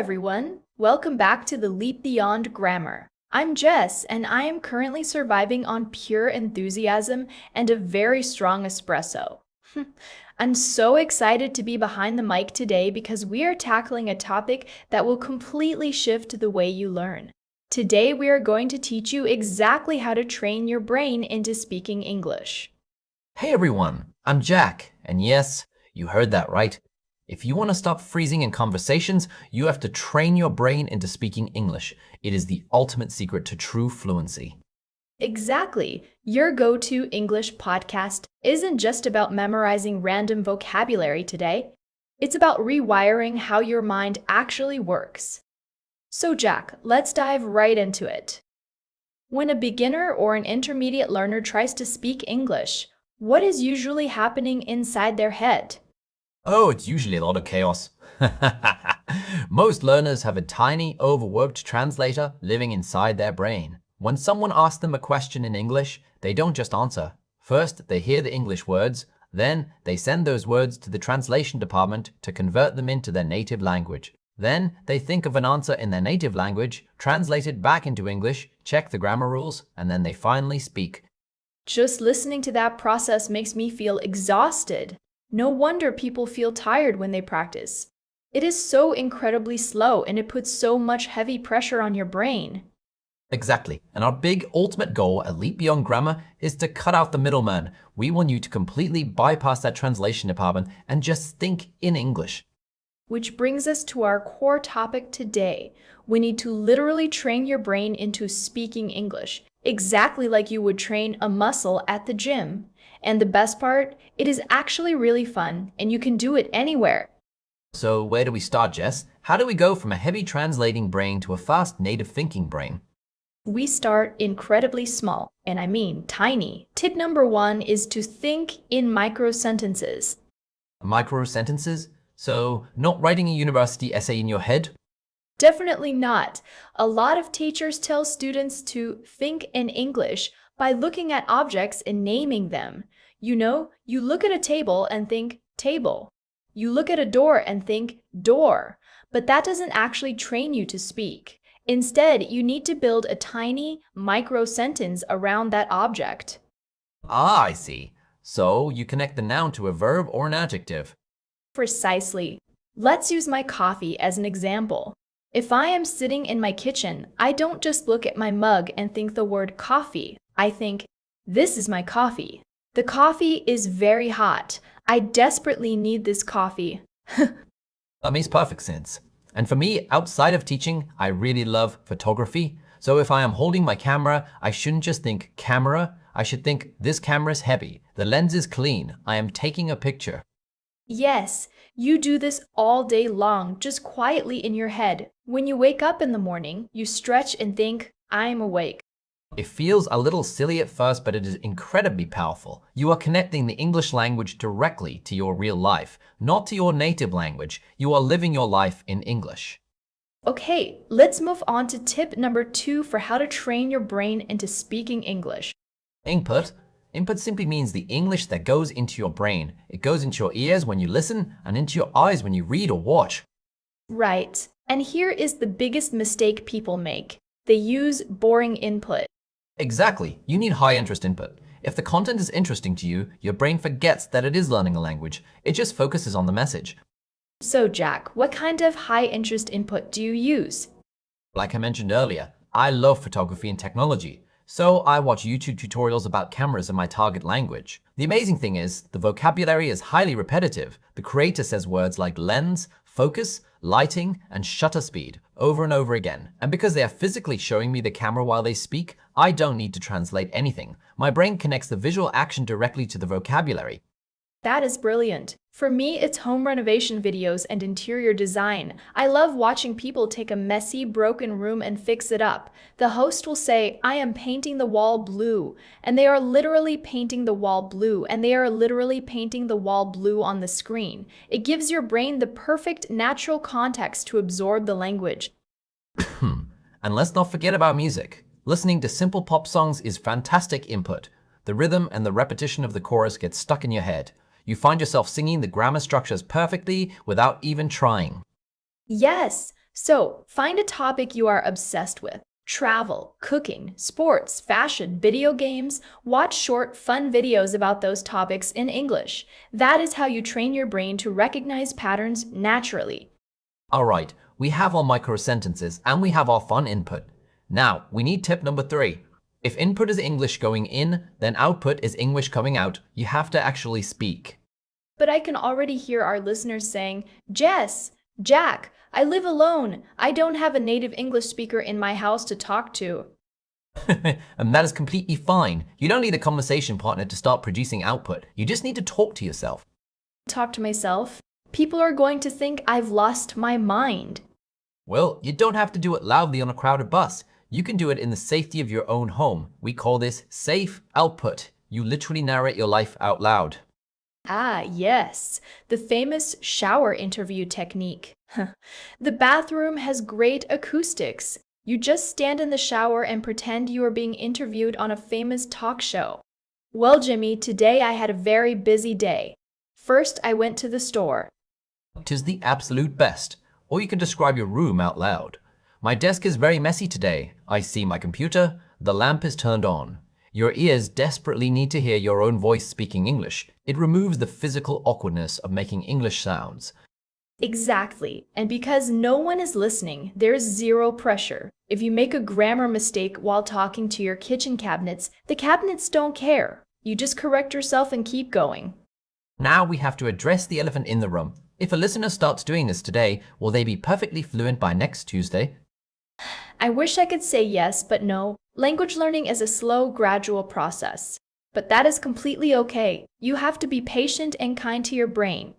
everyone. Welcome back to the Leap Beyond Grammar. I'm Jess, and I am currently surviving on pure enthusiasm and a very strong espresso. I'm so excited to be behind the mic today because we are tackling a topic that will completely shift the way you learn. Today, we are going to teach you exactly how to train your brain into speaking English. Hey everyone, I'm Jack, and yes, you heard that right. If you want to stop freezing in conversations, you have to train your brain into speaking English. It is the ultimate secret to true fluency. Exactly. Your go-to English podcast isn't just about memorizing random vocabulary today. It's about rewiring how your mind actually works. So Jack, let's dive right into it. When a beginner or an intermediate learner tries to speak English, what is usually happening inside their head? Oh, it's usually a lot of chaos. Most learners have a tiny, overworked translator living inside their brain. When someone asks them a question in English, they don't just answer. First, they hear the English words, then they send those words to the translation department to convert them into their native language. Then they think of an answer in their native language, translate it back into English, check the grammar rules, and then they finally speak. Just listening to that process makes me feel exhausted. No wonder people feel tired when they practice. It is so incredibly slow and it puts so much heavy pressure on your brain. Exactly. And our big ultimate goal at Leap Beyond Grammar is to cut out the middleman. We want you to completely bypass that translation department and just think in English. Which brings us to our core topic today. We need to literally train your brain into speaking English, exactly like you would train a muscle at the gym. And the best part, it is actually really fun, and you can do it anywhere. So where do we start, Jess? How do we go from a heavy translating brain to a fast native thinking brain? We start incredibly small, and I mean tiny. Tip number 1 is to think in micro sentences. Micro sentences? So not writing a university essay in your head? Definitely not. A lot of teachers tell students to think in English by looking at objects and naming them. You know, you look at a table and think table. You look at a door and think door. But that doesn't actually train you to speak. Instead, you need to build a tiny micro sentence around that object. Ah, I see. So you connect the noun to a verb or an adjective. Precisely. Let's use my coffee as an example. If I am sitting in my kitchen, I don't just look at my mug and think the word coffee. I think, this is my coffee. The coffee is very hot. I desperately need this coffee. That makes perfect sense. And for me, outside of teaching, I really love photography. So if I am holding my camera, I shouldn't just think camera. I should think this camera is heavy. The lens is clean. I am taking a picture. Yes, you do this all day long, just quietly in your head. When you wake up in the morning, you stretch and think, I'm awake. It feels a little silly at first, but it is incredibly powerful. You are connecting the English language directly to your real life, not to your native language. You are living your life in English. Okay, let's move on to tip number 2 for how to train your brain into speaking English. Input. Input simply means the English that goes into your brain. It goes into your ears when you listen and into your eyes when you read or watch. Right. And here is the biggest mistake people make. They use boring input. Exactly. You need high interest input. If the content is interesting to you, your brain forgets that it is learning a language. It just focuses on the message. So Jack, what kind of high interest input do you use? Like I mentioned earlier, I love photography and technology. So I watch YouTube tutorials about cameras in my target language. The amazing thing is, the vocabulary is highly repetitive. The creator says words like lens, focus, lighting, and shutter speed over and over again. And because they are physically showing me the camera while they speak, I don't need to translate anything. My brain connects the visual action directly to the vocabulary. That is brilliant. For me, it's home renovation videos and interior design. I love watching people take a messy, broken room and fix it up. The host will say, I am painting the wall blue. And they are literally painting the wall blue. And they are literally painting the wall blue on the screen. It gives your brain the perfect natural context to absorb the language. And let's not forget about music. Listening to simple pop songs is fantastic input. The rhythm and the repetition of the chorus get stuck in your head. You find yourself singing the grammar structures perfectly without even trying. Yes, So, find a topic you are obsessed with. Travel, cooking, sports, fashion, video games. Watch short, fun videos about those topics in English. That is how you train your brain to recognize patterns naturally. All right, we have our micro sentences and we have our fun input. Now, we need tip number 3. If input is English going in, then output is English coming out. You have to actually speak. But I can already hear our listeners saying, Jess, Jack, I live alone. I don't have a native English speaker in my house to talk to. And that is completely fine. You don't need a conversation partner to start producing output. You just need to talk to yourself. Talk to myself. People are going to think I've lost my mind. Well, you don't have to do it loudly on a crowded bus. You can do it in the safety of your own home. We call this safe output. You literally narrate your life out loud. Ah, yes, the famous shower interview technique. The bathroom has great acoustics. You just stand in the shower and pretend you are being interviewed on a famous talk show. Well, Jimmy, today I had a very busy day. First, I went to the store. Tis the absolute best. Or you can describe your room out loud. My desk is very messy today. I see my computer. The lamp is turned on. Your ears desperately need to hear your own voice speaking English. It removes the physical awkwardness of making English sounds. Exactly. And because no one is listening, there's zero pressure. If you make a grammar mistake while talking to your kitchen cabinets, the cabinets don't care. You just correct yourself and keep going. Now we have to address the elephant in the room. If a listener starts doing this today, will they be perfectly fluent by next Tuesday? I wish I could say yes, but no. Language learning is a slow, gradual process. But that is completely okay. You have to be patient and kind to your brain.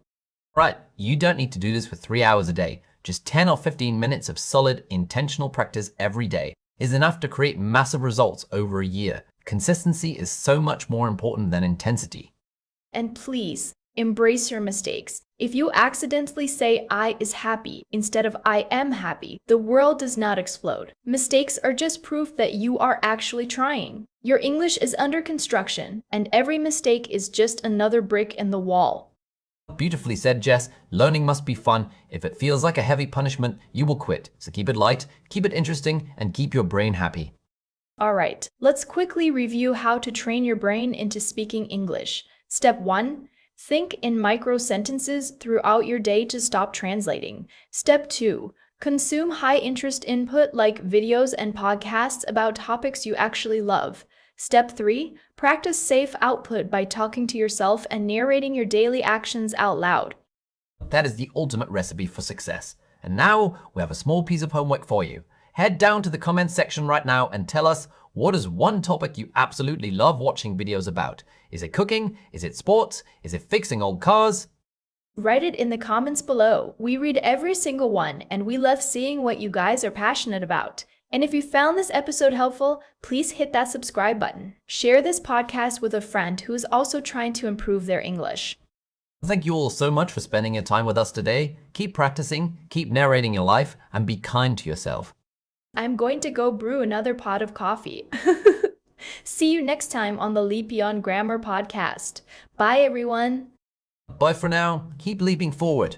Right, you don't need to do this for 3 hours a day. Just 10 or 15 minutes of solid, intentional practice every day is enough to create massive results over a year. Consistency is so much more important than intensity. And please, embrace your mistakes. If you accidentally say I is happy instead of I am happy, the world does not explode. Mistakes are just proof that you are actually trying. Your English is under construction, and every mistake is just another brick in the wall. Beautifully said, Jess. Learning must be fun. If it feels like a heavy punishment, you will quit. So keep it light, keep it interesting, and keep your brain happy. All right, let's quickly review how to train your brain into speaking English. Step 1. Think in micro sentences throughout your day to stop translating. Step 2. Consume high-interest input like videos and podcasts about topics you actually love. Step 3. Practice safe output by talking to yourself and narrating your daily actions out loud. That is the ultimate recipe for success. And now we have a small piece of homework for you. Head down to the comments section right now and tell us, what is one topic you absolutely love watching videos about? Is it cooking? Is it sports? Is it fixing old cars? Write it in the comments below. We read every single one, and we love seeing what you guys are passionate about. And if you found this episode helpful, please hit that subscribe button. Share this podcast with a friend who is also trying to improve their English. Thank you all so much for spending your time with us today. Keep practicing, keep narrating your life, and be kind to yourself. I'm going to go brew another pot of coffee. See you next time on the Leap Beyond Grammar podcast. Bye, everyone. Bye for now. Keep leaping forward.